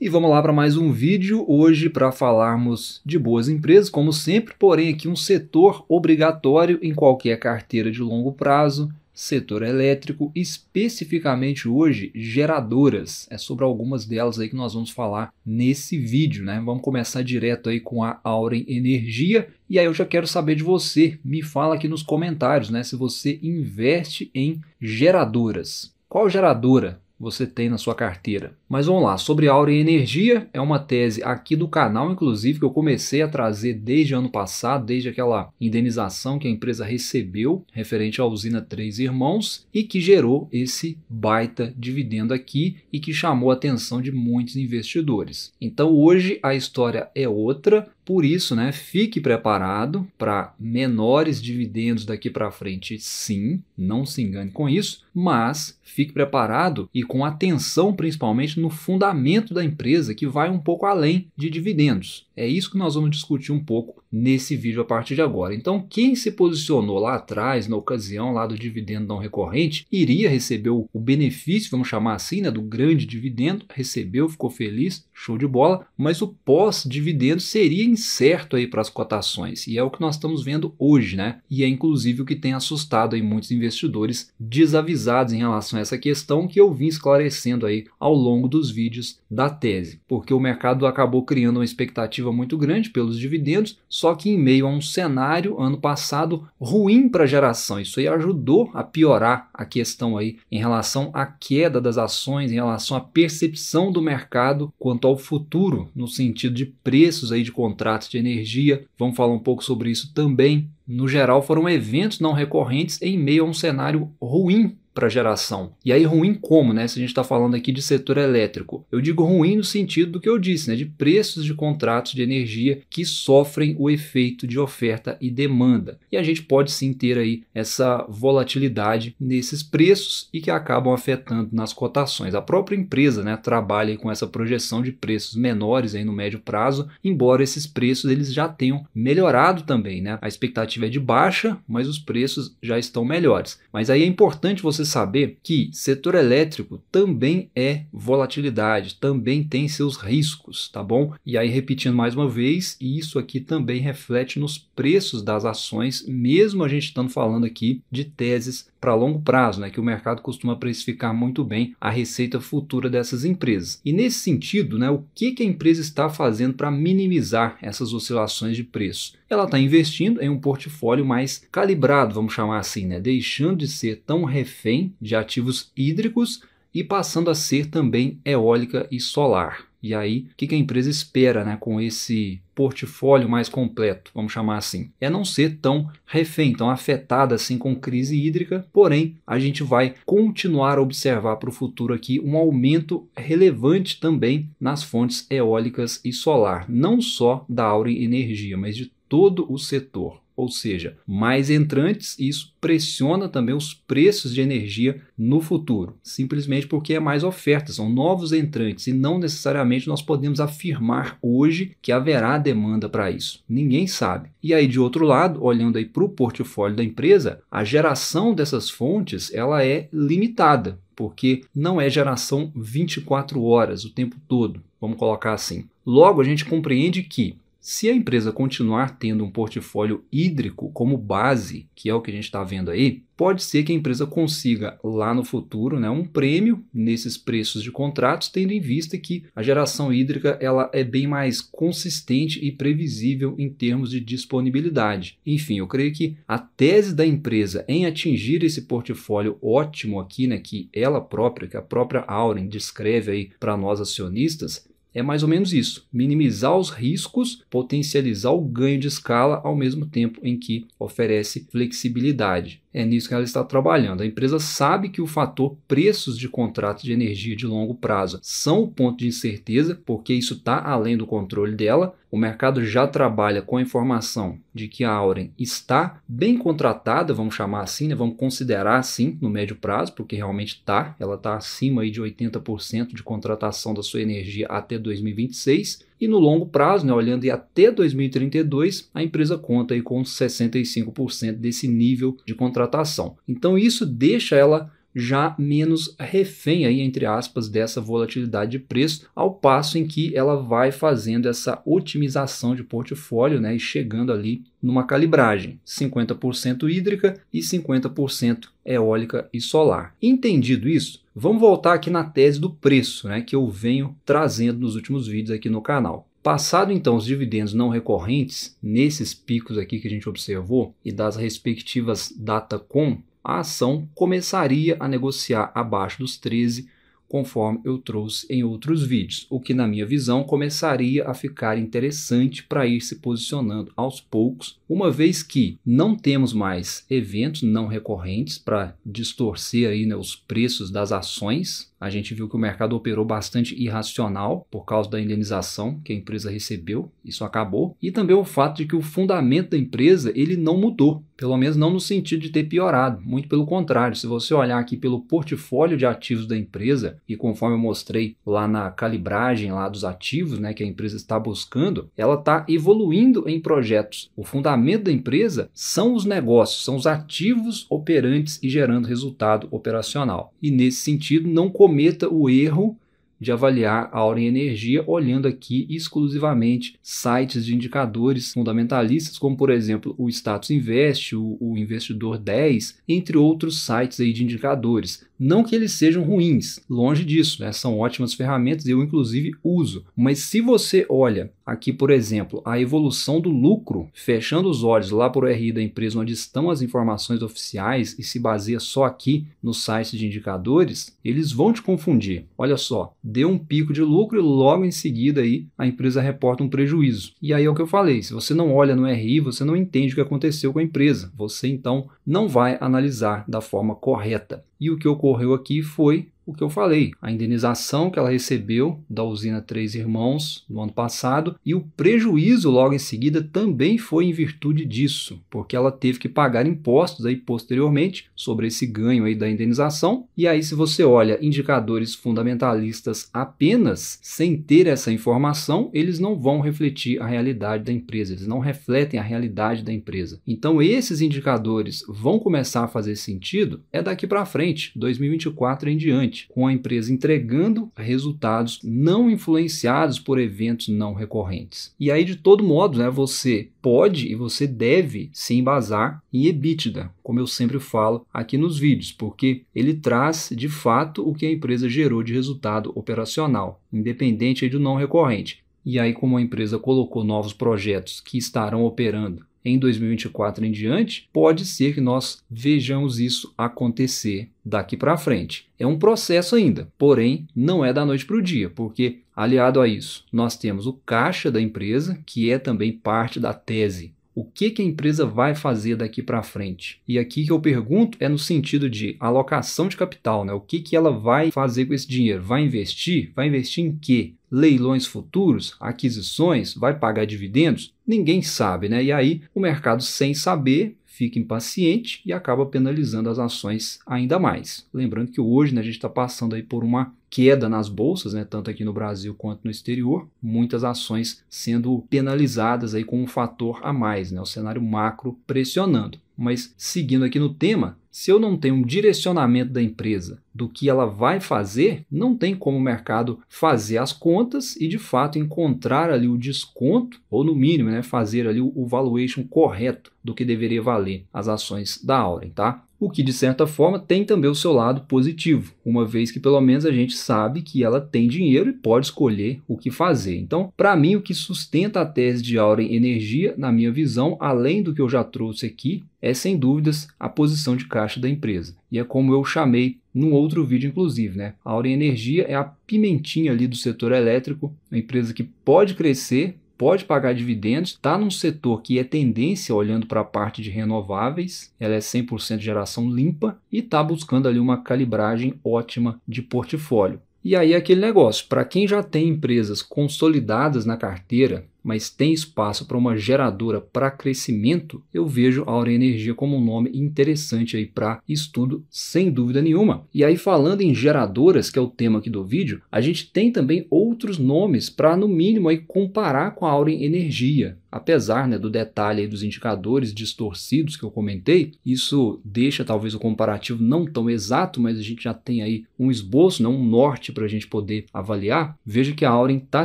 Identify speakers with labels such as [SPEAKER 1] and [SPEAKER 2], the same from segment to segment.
[SPEAKER 1] E vamos lá para mais um vídeo hoje para falarmos de boas empresas, como sempre, porém aqui um setor obrigatório em qualquer carteira de longo prazo, setor elétrico, especificamente hoje geradoras. É sobre algumas delas aí que nós vamos falar nesse vídeo, né? Vamos começar direto aí com a Auren Energia. E aí eu já quero saber de você, me fala aqui nos comentários, né, se você investe em geradoras. Qual geradora você tem na sua carteira? Mas vamos lá, sobre a Auren Energia, é uma tese aqui do canal, inclusive, que eu comecei a trazer desde ano passado, desde aquela indenização que a empresa recebeu, referente à usina Três Irmãos, e que gerou esse baita dividendo aqui e que chamou a atenção de muitos investidores. Então hoje a história é outra, por isso, né, fique preparado para menores dividendos daqui para frente, sim, não se engane com isso, mas fique preparado e com atenção principalmente no fundamento da empresa, que vai um pouco além de dividendos. É isso que nós vamos discutir um pouco nesse vídeo a partir de agora. Então, quem se posicionou lá atrás, na ocasião lá do dividendo não recorrente, iria receber o benefício, vamos chamar assim, né, do grande dividendo, recebeu, ficou feliz, show de bola, mas o pós-dividendo seria incerto aí para as cotações, e é o que nós estamos vendo hoje, né? E é inclusive o que tem assustado aí muitos investidores desavisados em relação a essa questão, que eu vim esclarecendo aí ao longo dos vídeos da tese, porque o mercado acabou criando uma expectativa muito grande pelos dividendos, só que em meio a um cenário ano passado ruim para a geração. Isso aí ajudou a piorar a questão aí em relação à queda das ações, em relação à percepção do mercado quanto ao futuro, no sentido de preços aí de contratos de energia. Vamos falar um pouco sobre isso também. No geral, foram eventos não recorrentes em meio a um cenário ruim para geração. E aí ruim como, né? Se a gente está falando aqui de setor elétrico. Eu digo ruim no sentido do que eu disse, né? De preços de contratos de energia que sofrem o efeito de oferta e demanda. E a gente pode sim ter aí essa volatilidade nesses preços e que acabam afetando nas cotações. A própria empresa, né, trabalha aí com essa projeção de preços menores aí no médio prazo, embora esses preços eles já tenham melhorado também, né? A expectativa é de baixa, mas os preços já estão melhores. Mas aí é importante você saber que setor elétrico também é volatilidade, também tem seus riscos, tá bom? E aí repetindo mais uma vez, isso aqui também reflete nos preços das ações, mesmo a gente estando falando aqui de teses para longo prazo, né, que o mercado costuma precificar muito bem a receita futura dessas empresas. E nesse sentido, né, o que a empresa está fazendo para minimizar essas oscilações de preço? Ela está investindo em um portfólio mais calibrado, vamos chamar assim, né, deixando de ser tão refém de ativos hídricos e passando a ser também eólica e solar. E aí, o que a empresa espera, né, com esse portfólio mais completo, vamos chamar assim? É não ser tão refém, tão afetada assim com crise hídrica, porém a gente vai continuar a observar para o futuro aqui um aumento relevante também nas fontes eólicas e solar, não só da Auren Energia, mas de todo o setor. Ou seja, mais entrantes, e isso pressiona também os preços de energia no futuro, simplesmente porque é mais oferta, são novos entrantes e não necessariamente nós podemos afirmar hoje que haverá demanda para isso. Ninguém sabe. E aí de outro lado, olhando aí para o portfólio da empresa, a geração dessas fontes ela é limitada, porque não é geração 24 horas o tempo todo, vamos colocar assim. Logo a gente compreende que se a empresa continuar tendo um portfólio hídrico como base, que é o que a gente está vendo aí, pode ser que a empresa consiga lá no futuro, né, um prêmio nesses preços de contratos, tendo em vista que a geração hídrica ela é bem mais consistente e previsível em termos de disponibilidade. Enfim, eu creio que a tese da empresa em atingir esse portfólio ótimo aqui, né, que ela própria, que a própria Auren descreve aí para nós acionistas, é mais ou menos isso, minimizar os riscos, potencializar o ganho de escala ao mesmo tempo em que oferece flexibilidade. É nisso que ela está trabalhando. A empresa sabe que o fator preços de contratos de energia de longo prazo são o ponto de incerteza, porque isso está além do controle dela. O mercado já trabalha com a informação de que a Auren está bem contratada, vamos chamar assim, né? Vamos considerar assim no médio prazo, porque realmente está. Ela está acima aí de 80% de contratação da sua energia até 2026. E no longo prazo, né, olhando até 2032, a empresa conta aí com 65% desse nível de contratação. Então isso deixa ela já menos refém aí, entre aspas, dessa volatilidade de preço, ao passo em que ela vai fazendo essa otimização de portfólio, né, e chegando ali numa calibragem, 50% hídrica e 50% eólica e solar. Entendido isso, vamos voltar aqui na tese do preço, né, que eu venho trazendo nos últimos vídeos aqui no canal. Passado então os dividendos não recorrentes, nesses picos aqui que a gente observou e das respectivas Datacom, a ação começaria a negociar abaixo dos 13, conforme eu trouxe em outros vídeos, o que na minha visão começaria a ficar interessante para ir se posicionando aos poucos, uma vez que não temos mais eventos não recorrentes para distorcer aí, né, os preços das ações. A gente viu que o mercado operou bastante irracional por causa da indenização que a empresa recebeu, isso acabou. E também o fato de que o fundamento da empresa ele não mudou, pelo menos não no sentido de ter piorado, muito pelo contrário. Se você olhar aqui pelo portfólio de ativos da empresa, e conforme eu mostrei lá na calibragem lá dos ativos, né, que a empresa está buscando, ela está evoluindo em projetos. O fundamento da empresa são os negócios, são os ativos operantes e gerando resultado operacional. E nesse sentido, não cometa o erro de avaliar a Auren Energia olhando aqui exclusivamente sites de indicadores fundamentalistas, como por exemplo o Status Invest, o Investidor 10, entre outros sites aí de indicadores. Não que eles sejam ruins, longe disso, né? São ótimas ferramentas, eu inclusive uso. Mas se você olha aqui, por exemplo, a evolução do lucro, fechando os olhos lá para o RI da empresa, onde estão as informações oficiais e se baseia só aqui no site de indicadores, eles vão te confundir. Olha só, deu um pico de lucro e logo em seguida aí a empresa reporta um prejuízo. E aí é o que eu falei, se você não olha no RI, você não entende o que aconteceu com a empresa. Você então não vai analisar da forma correta. E o que ocorreu aqui foi o que eu falei, a indenização que ela recebeu da usina Três Irmãos no ano passado, e o prejuízo logo em seguida também foi em virtude disso, porque ela teve que pagar impostos aí posteriormente sobre esse ganho aí da indenização. E aí, se você olha indicadores fundamentalistas apenas sem ter essa informação, eles não vão refletir a realidade da empresa, eles não refletem a realidade da empresa. Então esses indicadores vão começar a fazer sentido daqui para frente, 2024 em diante, com a empresa entregando resultados não influenciados por eventos não recorrentes. E aí, de todo modo, né, você pode e você deve se embasar em EBITDA, como eu sempre falo aqui nos vídeos, porque ele traz de fato o que a empresa gerou de resultado operacional, independente aí do não recorrente. E aí, como a empresa colocou novos projetos que estarão operando em 2024 em diante, pode ser que nós vejamos isso acontecer daqui para frente. É um processo ainda, porém não é da noite para o dia, porque aliado a isso nós temos o caixa da empresa, que é também parte da tese. O que a empresa vai fazer daqui para frente? E aqui que eu pergunto é no sentido de alocação de capital, né? O que ela vai fazer com esse dinheiro? Vai investir? Vai investir em quê? Leilões futuros? Aquisições? Vai pagar dividendos? Ninguém sabe, né? E aí o mercado, sem saber, fica impaciente e acaba penalizando as ações ainda mais. Lembrando que hoje, né, a gente está passando aí por uma queda nas bolsas, né, tanto aqui no Brasil quanto no exterior, muitas ações sendo penalizadas aí com um fator a mais, né, o cenário macro pressionando. Mas seguindo aqui no tema, se eu não tenho um direcionamento da empresa do que ela vai fazer, não tem como o mercado fazer as contas e de fato encontrar ali o desconto, ou no mínimo, né, fazer ali o valuation correto do que deveria valer as ações da Auren, tá? O que de certa forma tem também o seu lado positivo, uma vez que pelo menos a gente sabe que ela tem dinheiro e pode escolher o que fazer. Então, para mim, o que sustenta a tese de Auren Energia, na minha visão, além do que eu já trouxe aqui, é sem dúvidas a posição de caixa da empresa. E é como eu chamei num outro vídeo, inclusive, né? A Auren Energia é a pimentinha ali do setor elétrico, uma empresa que pode crescer, pode pagar dividendos, está num setor que é tendência olhando para a parte de renováveis, ela é 100% geração limpa e está buscando ali uma calibragem ótima de portfólio. E aí aquele negócio, para quem já tem empresas consolidadas na carteira, mas tem espaço para uma geradora para crescimento, eu vejo a Auren Energia como um nome interessante aí para estudo, sem dúvida nenhuma. E aí, falando em geradoras, que é o tema aqui do vídeo, a gente tem também outros nomes para, no mínimo, aí, comparar com a Auren Energia. Apesar, né, do detalhe aí dos indicadores distorcidos que eu comentei, isso deixa talvez o comparativo não tão exato, mas a gente já tem aí um esboço, né, um norte para a gente poder avaliar. Veja que a Auren está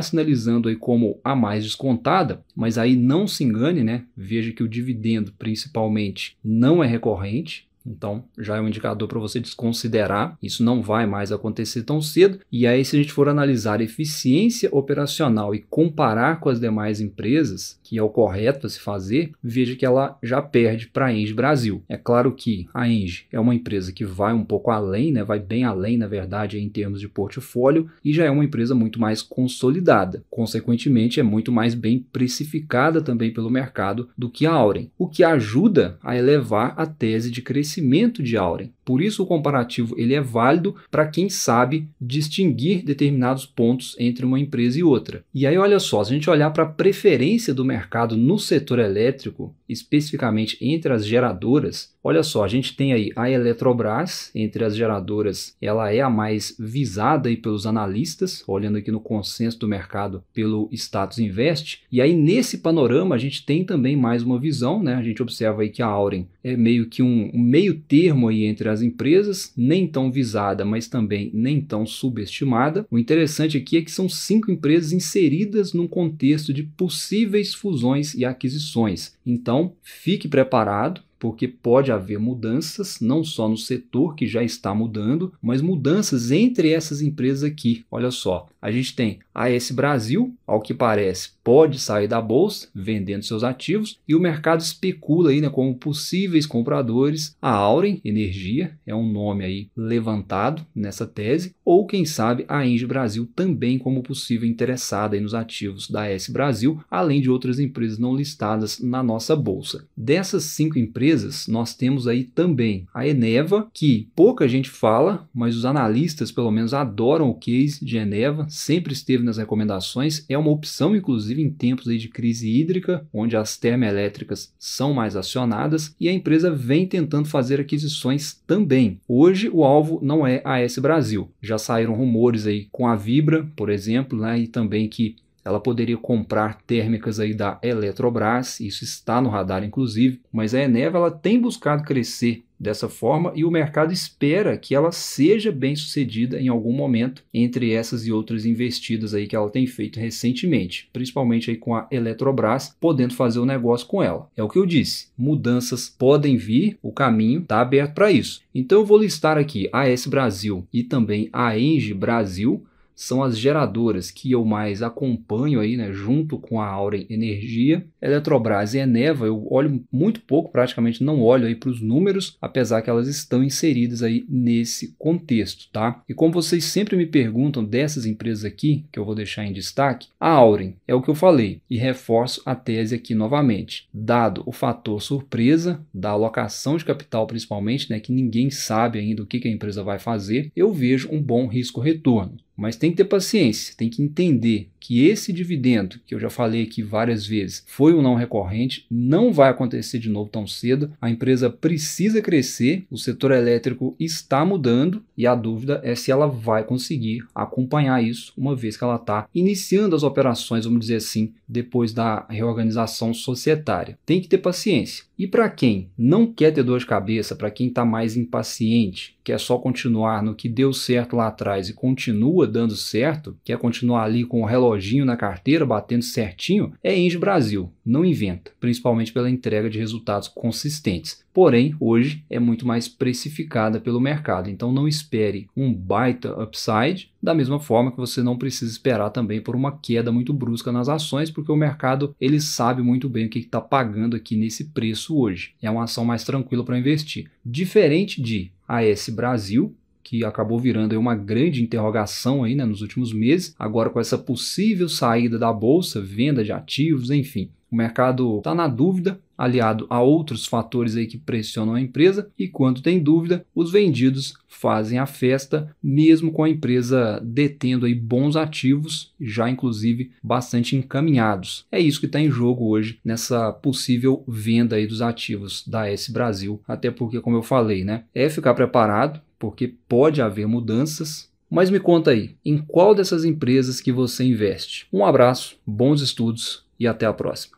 [SPEAKER 1] sinalizando aí como a mais descontada, mas aí não se engane, né? Veja que o dividendo principalmente não é recorrente. Então, já é um indicador para você desconsiderar. Isso não vai mais acontecer tão cedo. E aí, se a gente for analisar eficiência operacional e comparar com as demais empresas, que é o correto a se fazer, veja que ela já perde para a Engie Brasil. É claro que a Engie é uma empresa que vai um pouco além, né? Vai bem além, na verdade, em termos de portfólio, e já é uma empresa muito mais consolidada. Consequentemente, é muito mais bem precificada também pelo mercado do que a Auren, o que ajuda a elevar a tese de crescimento de Auren. Por isso o comparativo ele é válido para quem sabe distinguir determinados pontos entre uma empresa e outra. E aí olha só, se a gente olhar para a preferência do mercado no setor elétrico, especificamente entre as geradoras, olha só, a gente tem aí a Eletrobras, entre as geradoras, ela é a mais visada aí pelos analistas, olhando aqui no consenso do mercado pelo Status Invest. E aí nesse panorama a gente tem também mais uma visão, né? A gente observa aí que a Auren é meio que um meio termo aí entre as empresas, nem tão visada, mas também nem tão subestimada. O interessante aqui é que são 5 empresas inseridas num contexto de possíveis fusões e aquisições. Então, fique preparado, porque pode haver mudanças, não só no setor que já está mudando, mas mudanças entre essas empresas aqui. Olha só, a gente tem a AS Brasil, ao que parece, pode sair da bolsa vendendo seus ativos, e o mercado especula aí, né, como possíveis compradores a Auren Energia, é um nome aí levantado nessa tese, ou quem sabe a Engie Brasil também como possível interessada aí nos ativos da AS Brasil, além de outras empresas não listadas na nossa bolsa. Dessas 5 empresas, nós temos aí também a Eneva, que pouca gente fala, mas os analistas pelo menos adoram o case de Eneva, sempre esteve nas recomendações, é uma opção inclusive em tempos aí de crise hídrica, onde as termoelétricas são mais acionadas, e a empresa vem tentando fazer aquisições também. Hoje o alvo não é a AS Brasil, já saíram rumores aí com a Vibra, por exemplo, né, e também que ela poderia comprar térmicas aí da Eletrobras, isso está no radar inclusive, mas a Eneva ela tem buscado crescer dessa forma e o mercado espera que ela seja bem sucedida em algum momento entre essas e outras investidas aí que ela tem feito recentemente, principalmente aí com a Eletrobras, podendo fazer o negócio com ela. É o que eu disse, mudanças podem vir, o caminho está aberto para isso. Então eu vou listar aqui a AS Brasil e também a Engie Brasil, são as geradoras que eu mais acompanho aí, né, junto com a Auren Energia. Eletrobras e Eneva eu olho muito pouco, praticamente não olho aí para os números, apesar que elas estão inseridas aí nesse contexto, tá? E como vocês sempre me perguntam dessas empresas aqui, que eu vou deixar em destaque, a Auren é o que eu falei e reforço a tese aqui novamente. Dado o fator surpresa da alocação de capital principalmente, né, que ninguém sabe ainda o que a empresa vai fazer, eu vejo um bom risco-retorno. Mas tem que ter paciência, tem que entender que esse dividendo, que eu já falei aqui várias vezes, foi um não recorrente, não vai acontecer de novo tão cedo. A empresa precisa crescer, o setor elétrico está mudando e a dúvida é se ela vai conseguir acompanhar isso, uma vez que ela está iniciando as operações, vamos dizer assim, depois da reorganização societária. Tem que ter paciência. E para quem não quer ter dor de cabeça, para quem está mais impaciente, quer só continuar no que deu certo lá atrás e continua dando certo, quer continuar ali com o reloginho na carteira, batendo certinho, é Engie Brasil. Não inventa, principalmente pela entrega de resultados consistentes. Porém, hoje é muito mais precificada pelo mercado, então não espere um baita upside, da mesma forma que você não precisa esperar também por uma queda muito brusca nas ações, porque o mercado ele sabe muito bem o que está pagando aqui nesse preço hoje. É uma ação mais tranquila para investir. Diferente de AS Brasil, que acabou virando aí uma grande interrogação aí, né, nos últimos meses, agora com essa possível saída da bolsa, venda de ativos, enfim. O mercado está na dúvida, aliado a outros fatores aí que pressionam a empresa, e quando tem dúvida, os vendidos fazem a festa, mesmo com a empresa detendo aí bons ativos, já inclusive bastante encaminhados. É isso que está em jogo hoje nessa possível venda aí dos ativos da AS Brasil, até porque, como eu falei, né, é ficar preparado, porque pode haver mudanças. Mas me conta aí, em qual dessas empresas que você investe? Um abraço, bons estudos e até a próxima.